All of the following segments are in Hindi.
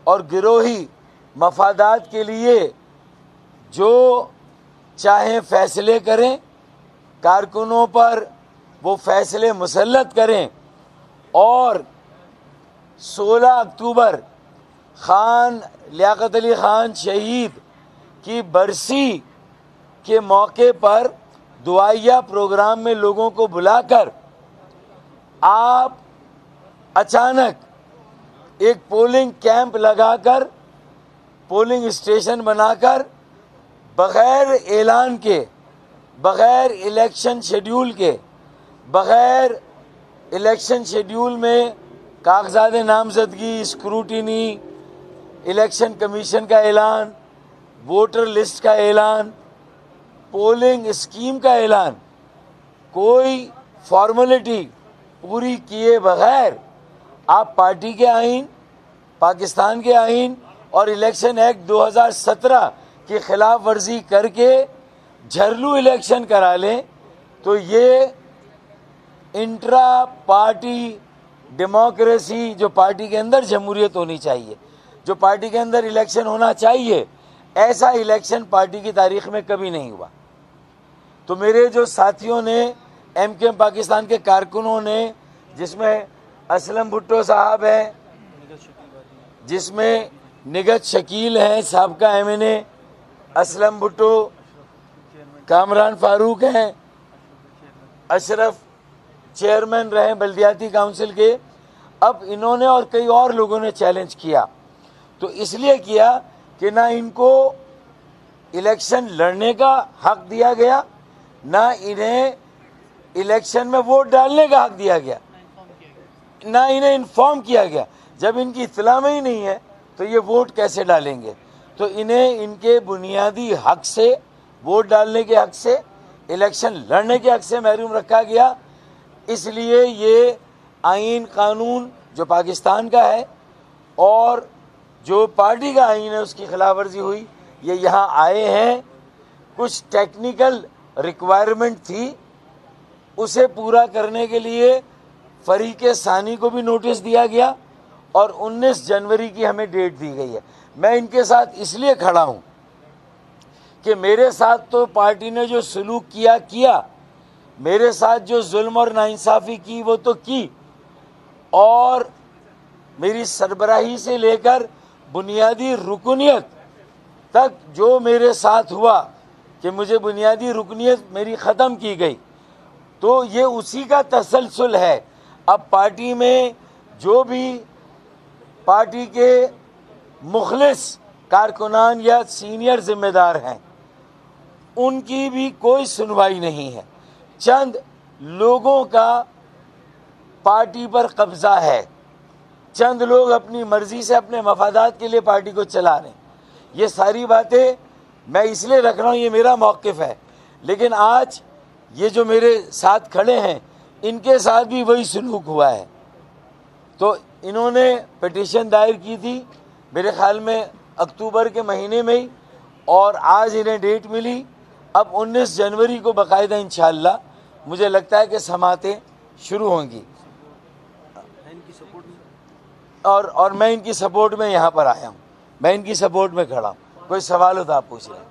और गिरोही मफादात के लिए जो चाहे फैसले करें, कारकुनों पर वो फैसले मुसल्लत करें और 16 अक्टूबर खान लियाकत अली खान शहीद की बरसी के मौके पर दुआया प्रोग्राम में लोगों को बुलाकर आप अचानक एक पोलिंग कैंप लगाकर, पोलिंग स्टेशन बनाकर, बग़ैर ऐलान के, बग़ैर इलेक्शन शेड्यूल के, बग़ैर इलेक्शन शेड्यूल में कागजात नामजदगी, स्क्रूटिनी, इलेक्शन कमीशन का ऐलान, वोटर लिस्ट का ऐलान, पोलिंग स्कीम का ऐलान, कोई फॉर्मेलिटी पूरी किए बगैर आप पार्टी के आइन, पाकिस्तान के आइन और इलेक्शन एक्ट 2017 की खिलाफ वर्जी करके झरलू इलेक्शन करा लें, तो ये इंट्रा पार्टी डेमोक्रेसी, जो पार्टी के अंदर जमहूरियत होनी चाहिए, जो पार्टी के अंदर इलेक्शन होना चाहिए, ऐसा इलेक्शन पार्टी की तारीख में कभी नहीं हुआ। तो मेरे जो साथियों ने, एमकेएम पाकिस्तान के कारकुनों ने, जिसमें असलम भुट्टो साहब हैं, जिसमें निगत शकील हैं साबका एमएनए, असलम भुट्टो, कामरान फारूक हैं, अशरफ चेयरमैन रहे बल्दियाती काउंसिल के, अब इन्होंने और कई और लोगों ने चैलेंज किया। तो इसलिए किया कि ना इनको इलेक्शन लड़ने का हक दिया गया, ना इन्हें इलेक्शन में वोट डालने का हक दिया गया, ना इन्हें इन्फॉर्म किया गया। जब इनकी इत्तला में ही नहीं है तो ये वोट कैसे डालेंगे? तो इन्हें इनके बुनियादी हक से, वोट डालने के हक से, इलेक्शन लड़ने के हक से महरूम रखा गया। इसलिए ये आइन कानून जो पाकिस्तान का है और जो पार्टी का आइन है उसकी खिलाफ वर्जी हुई। ये यहाँ आए हैं, कुछ टेक्निकल रिक्वायरमेंट थी, उसे पूरा करने के लिए फरीके सानी को भी नोटिस दिया गया और 19 जनवरी की हमें डेट दी गई है। मैं इनके साथ इसलिए खड़ा हूँ कि मेरे साथ तो पार्टी ने जो सलूक किया, मेरे साथ जो जुल्म और नाइंसाफ़ी की वो तो की, और मेरी सरबराही से लेकर बुनियादी रुकनियत तक जो मेरे साथ हुआ कि मुझे बुनियादी रुकनियत मेरी ख़त्म की गई, तो ये उसी का तसलसल है। अब पार्टी में जो भी पार्टी के मुखलिस कारकुनान या सीनियर जिम्मेदार हैं, उनकी भी कोई सुनवाई नहीं है। चंद लोगों का पार्टी पर कब्जा है, चंद लोग अपनी मर्जी से अपने मफादात के लिए पार्टी को चला रहे हैं। ये सारी बातें मैं इसलिए रख रहा हूँ, ये मेरा मौक़िफ़ है। लेकिन आज ये जो मेरे साथ खड़े हैं, इनके साथ भी वही सलूक हुआ है। तो इन्होंने पिटीशन दायर की थी मेरे ख्याल में अक्टूबर के महीने में ही, और आज इन्हें डेट मिली। अब 19 जनवरी को बाकायदा इंशाअल्लाह मुझे लगता है कि समातें शुरू होंगी, और मैं इनकी सपोर्ट में यहाँ पर आया हूँ, मैं इनकी सपोर्ट में खड़ा हूँ। कोई सवाल हो तो आप पूछ लें।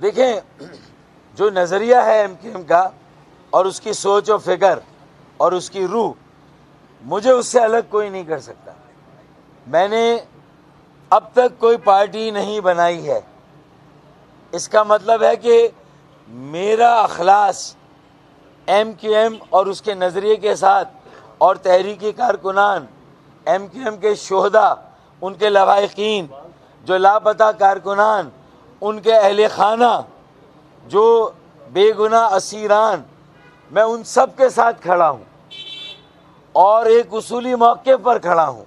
देखें, जो नज़रिया है एमकेएम का और उसकी सोच और फिक्र और उसकी रूह, मुझे उससे अलग कोई नहीं कर सकता। मैंने अब तक कोई पार्टी नहीं बनाई है। इसका मतलब है कि मेरा अखलास एमकेएम और उसके नज़रिए के साथ, और तहरीकी कारकुनान, एमकेएम के शोहदा, उनके लवाहिकीन, जो लापता कारकुनान, उनके अहले खाना, जो बेगुनाह असीरान, मैं उन सब के साथ खड़ा हूँ और एक उसूली मौके पर खड़ा हूँ।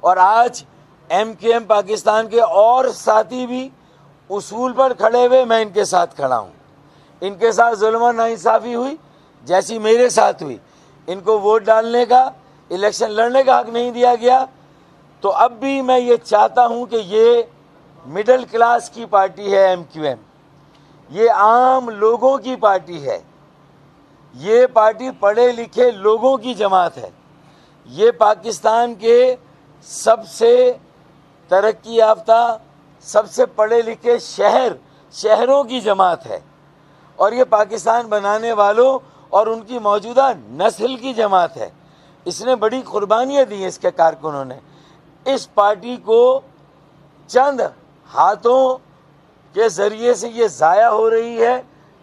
और आज एमकेएम पाकिस्तान के और साथी भी उसूल पर खड़े हुए, मैं इनके साथ खड़ा हूँ। इनके साथ जुल्म और नाइंसाफ़ी हुई जैसी मेरे साथ हुई, इनको वोट डालने का, इलेक्शन लड़ने का हक नहीं दिया गया, तो अब भी मैं ये चाहता हूँ कि ये मिडिल क्लास की पार्टी है एमक्यूएम, ये आम लोगों की पार्टी है, ये पार्टी पढ़े लिखे लोगों की जमात है, ये पाकिस्तान के सबसे तरक्की याफ्ता, सबसे पढ़े लिखे शहरों की जमात है, और ये पाकिस्तान बनाने वालों और उनकी मौजूदा नस्ल की जमात है। इसने बड़ी कुर्बानियाँ दी हैं इसके कारकुनों ने। इस पार्टी को चंद हाथों के ज़रिए से ये ज़ाया हो रही है।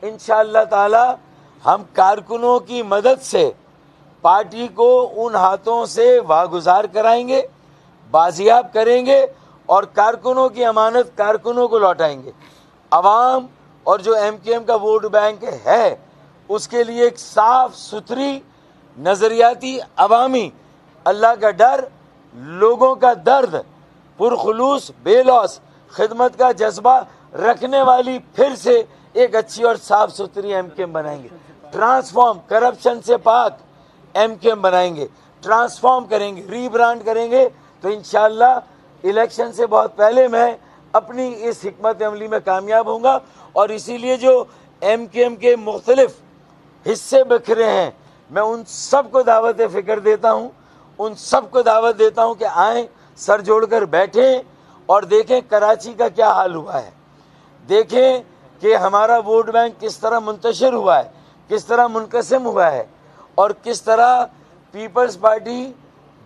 इंशाअल्लाह ताला हम कारकुनों की मदद से पार्टी को उन हाथों से वागुजार कराएंगे, बाजियाब करेंगे और कारकुनों की अमानत कारकुनों को लौटाएंगे। अवाम और जो एमक्यूएम का वोट बैंक है उसके लिए एक साफ सुथरी नज़रियाती अवामी अल्लाह का डर, लोगों का दर्द, पुरखुलूस बेलौस खिदमत का जज्बा रखने वाली फिर से एक अच्छी और साफ सुथरी एमक्यूएम बनाएंगे। ट्रांसफॉर्म, करप्शन से पाक एमक्यूएम बनाएंगे, ट्रांसफॉर्म करेंगे, रीब्रांड करेंगे। तो इंशाअल्लाह इलेक्शन से बहुत पहले मैं अपनी इस हिकमत अमली में कामयाब होऊंगा। और इसीलिए जो एमक्यूएम के मुख्तलिफ हिस्से बिखरे हैं, मैं उन सब को दावत फ़िक्र देता हूँ, उन सब को दावत देता हूँ कि आएँ, सर जोड़कर बैठें और देखें कराची का क्या हाल हुआ है, देखें कि हमारा वोट बैंक किस तरह मुंतशिर हुआ है, किस तरह मुनकसिम हुआ है, और किस तरह पीपल्स पार्टी,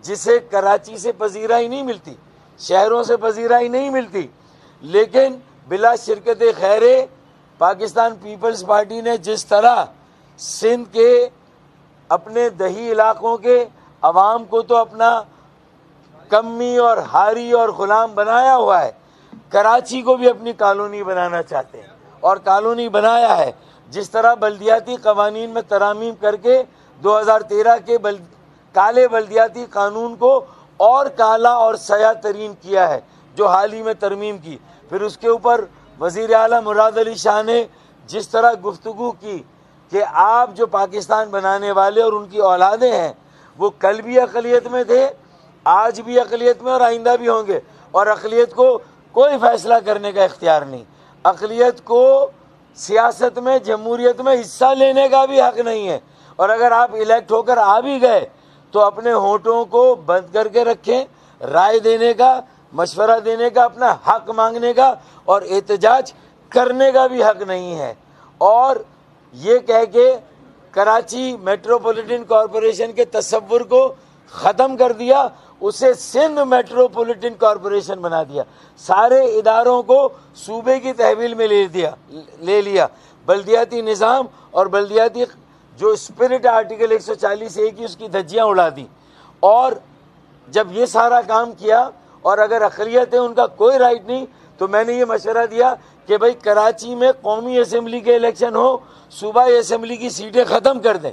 जिसे कराची से पजीराई नहीं मिलती, शहरों से पजीराई नहीं मिलती, लेकिन बिला शिरकत खैरे पाकिस्तान पीपल्स पार्टी ने जिस तरह सिंध के अपने दही इलाकों के अवाम को तो अपना कम्मी और हारी और ग़ुलाम बनाया हुआ है, कराची को भी अपनी कॉलोनी बनाना चाहते हैं और कॉलोनी बनाया है। जिस तरह बल्दियाती कवानीन में तरामीम करके 2013 के काले बल्दियाती कानून को और काला और सया तरीन किया है, जो हाल ही में तरमीम की। फिर उसके ऊपर वज़ीर आला मुराद अली शाह ने जिस तरह गुफ्तगू की कि आप जो पाकिस्तान बनाने वाले और उनकी औलादें हैं, वो कल भी अक़लियत में थे, आज भी अक़लियत में और आइंदा भी होंगे, और अक़लियत को कोई फ़ैसला करने का इख्तियार नहीं, अक़लियत को सियासत में, जमहूरियत में हिस्सा लेने का भी हक़ नहीं है। और अगर आप इलेक्ट होकर आ भी गए तो अपने होठों को बंद करके रखें, राय देने का, मशवरा देने का, अपना हक़ मांगने का और एहतजाज करने का भी हक़ नहीं है। और ये कह के कराची मेट्रोपॉलिटन कॉरपोरेशन के तसव्वुर को ख़त्म कर दिया, उसे सिंध मेट्रोपॉलिटन कॉरपोरेशन बना दिया, सारे इदारों को सूबे की तहवील में ले लिया। बल्दियाती निज़ाम और बल्दियाती जो स्पिरिट आर्टिकल 140A की उसकी धज्जियाँ उड़ा दी। और जब ये सारा काम किया और अगर अक़लियत है उनका कोई राइट नहीं, तो मैंने ये मशवरा दिया कि भाई कराची में कौमी असम्बली के इलेक्शन हो, सूबाई असम्बली की सीटें ख़त्म कर दें।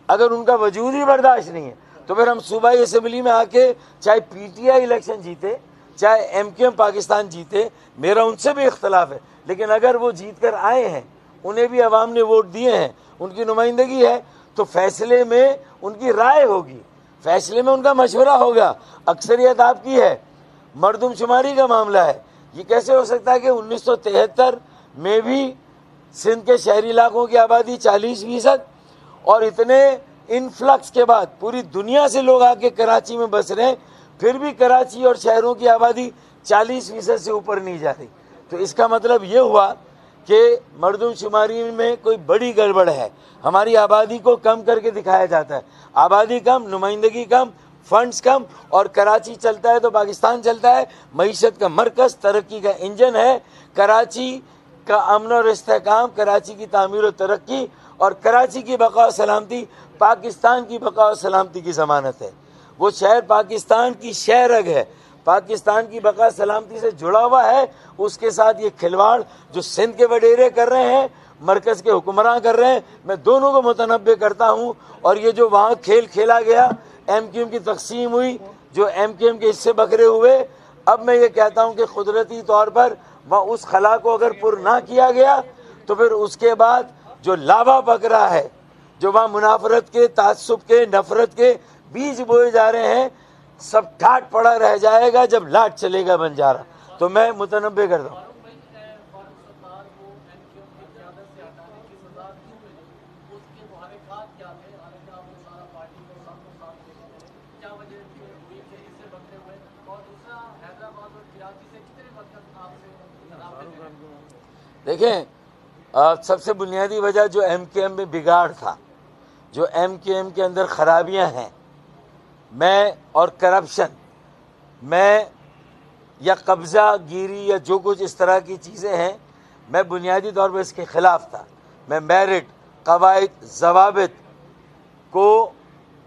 अगर उनका वजूद ही बर्दाश्त नहीं है तो फिर हम सूबाई असम्बली में आके चाहे पीटीआई इलेक्शन जीते, चाहे एमक्यूएम पाकिस्तान जीते, मेरा उनसे भी इख्तलाफ है, लेकिन अगर वो जीत कर आए हैं, उन्हें भी अवाम ने वोट दिए हैं, उनकी नुमाइंदगी है, तो फैसले में उनकी राय होगी, फैसले में उनका मशवरा होगा। अक्सरियत आपकी है, मरदमशुमारी का मामला है। ये कैसे हो सकता है कि 1973 में भी सिंध के शहरी इलाकों की आबादी 40% और इतने इनफ्लक्स के बाद पूरी दुनिया से लोग आके कराची में बस रहे हैं, फिर भी कराची और शहरों की आबादी 40% से ऊपर नहीं जा रही। तो इसका मतलब ये हुआ कि मरदमशुमारी में कोई बड़ी गड़बड़ है। हमारी आबादी को कम करके दिखाया जाता है, आबादी कम, नुमाइंदगी कम, फंड्स कम, और कराची चलता है तो पाकिस्तान चलता है। मईशत का मरकज़, तरक्की का इंजन है कराची का। अमन और इस्तेहकाम, कराची की तामीर और तरक्की और कराची की बका और सलामती पाकिस्तान की बका और सलामती की ज़मानत है। वो शहर पाकिस्तान की शहरग है, पाकिस्तान की बका सलामती से जुड़ा हुआ है। उसके साथ ये खिलवाड़ जो सिंध के वडेरे कर रहे हैं, मरकज़ के हुक्मरान कर रहे हैं, मैं दोनों को मुतनब्बे करता हूँ। और ये जो वहाँ खेल खेला गया, एमक्यूएम की तकसीम हुई, जो एमक्यूएम के हिस्से बखरे हुए, अब मैं ये कहता हूँ कि कुदरती तौर पर वहाँ उस खला को अगर पुर ना किया गया तो फिर उसके बाद जो लावा पक रहा है, जो वहाँ मुनाफरत के, तासुब के, नफरत के बीज बोए जा रहे हैं, सब ठाट पड़ा रह जाएगा जब लाट चलेगा बंजारा। तो मैं मुतनब्बे करता हूँ। देखें, सबसे बुनियादी वजह जो MKM में बिगाड़ था, जो MKM के अंदर खराबियां हैं, मैं और करप्शन, मैं या कब्ज़ा गिरी या जो कुछ इस तरह की चीज़ें हैं, मैं बुनियादी तौर पर इसके ख़िलाफ़ था। मैं मेरिट, कवायद, ज़वाबित को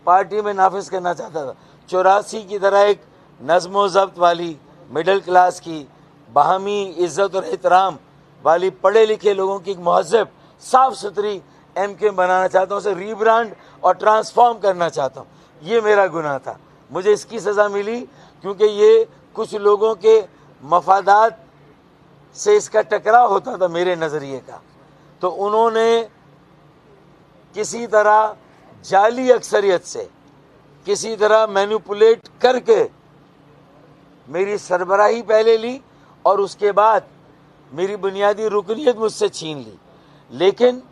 पार्टी में नाफिज करना चाहता था। 84 की तरह एक नज़्म व ज़ब्त वाली, मिडिल क्लास की, बाहमी इज़्ज़त और एहतराम वाली, पढ़े लिखे लोगों की एक महज़ब साफ़ सुथरी MKM बनाना चाहता हूँ, उसे रीब्रांड और ट्रांसफॉर्म करना चाहता हूँ। ये मेरा गुनाह था, मुझे इसकी सज़ा मिली क्योंकि ये कुछ लोगों के मफादात से इसका टकराव होता था मेरे नज़रिए का। तो उन्होंने किसी तरह जाली अक्सरियत से, किसी तरह मैनिपुलेट करके मेरी सरबराही पहले ली और उसके बाद मेरी बुनियादी रुकनियत मुझसे छीन ली। लेकिन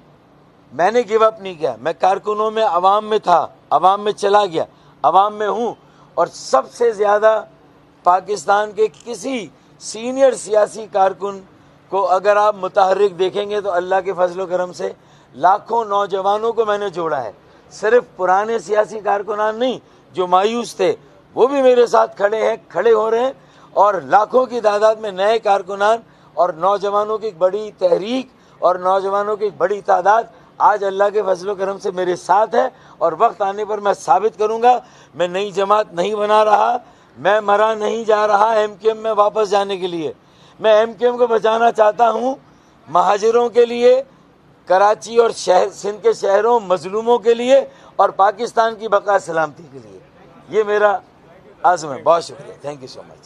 मैंने गिव अप नहीं किया। मैं कारकुनों में, अवाम में था, अवाम में चला गया, अवाम में हूँ। और सबसे ज़्यादा पाकिस्तान के किसी सीनियर सियासी कारकुन को अगर आप मुतहर्रिक देखेंगे तो अल्लाह के फजल करम से लाखों नौजवानों को मैंने जोड़ा है। सिर्फ पुराने सियासी कारकुनान नहीं जो मायूस थे, वो भी मेरे साथ खड़े हैं, खड़े हो रहे हैं। और लाखों की तादाद में नए कारकुनान और नौजवानों की एक बड़ी तहरीक और नौजवानों की एक बड़ी तादाद आज अल्लाह के फजल करम से मेरे साथ है। और वक्त आने पर मैं साबित करूँगा, मैं नई जमात नहीं बना रहा, मैं मरा नहीं जा रहा MKM में वापस जाने के लिए। मैं MKM को बचाना चाहता हूँ महाजिरों के लिए, कराची और सिंध के शहरों मजलूमों के लिए और पाकिस्तान की बका सलामती के लिए। ये मेरा आज़म है। बहुत शुक्रिया, थैंक यू सो मच।